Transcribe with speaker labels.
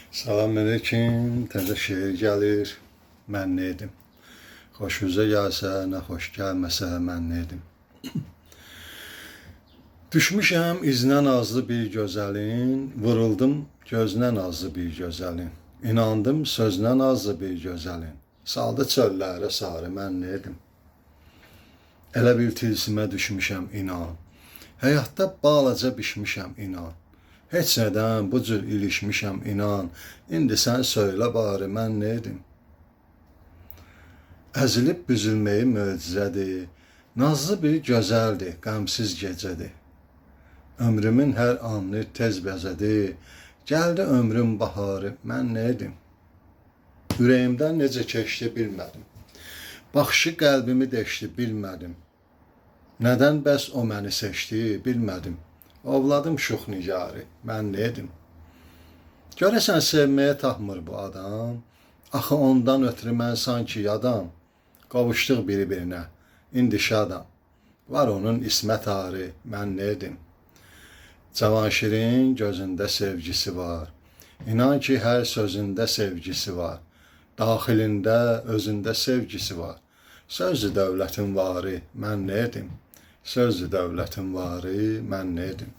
Speaker 1: Salamünaleyküm, təzə şeir gəlir, mən nə edim? Xoşunuza gəlsə, nə xoş gəlməsə, mən nə edim? Düşmüşəm iznə nazlı bir gözəlin, vuruldum gözünə nazlı bir gözəlin. İnandım sözünə nazlı bir gözəlin, saldı çöllərə sarı, mən nə edim? Elə bir tilsimə düşmüşəm, inan. Həyatda balaca bişmişəm, inan. Heç nədən bu cür ilişmişəm, inan. İndi sən söylə bari, mən nə edim? Əzilib büzülməyi möcüzədir. Nazlı bir gözəldir, qəmsiz gecədir. Ömrümün hər anını tez bəzədi. Gəldi ömrüm baharı, mən nə edim? Ürəyimdən necə keçdi bilmədim. Baxışı qəlbimi deşdi bilmədim. Nədən bəs o məni seçdi bilmədim. Ovladım şux nigarı, mən nə edim? Görəsən sevməyə tapmır bu adam. Axı ondan ötürü mən sanki yadam. Qovuşduq bir-birinə, indi şadam. Var onun ismət arı, mən nə edim? Cavanşirin gözündə sevgisi var. İnan ki, hər sözündə sevgisi var. Daxilində, özündə sevgisi var. Sözdü dövlətin varı, mən nə edim? Sözdü dövlətin varı, mən nə edim?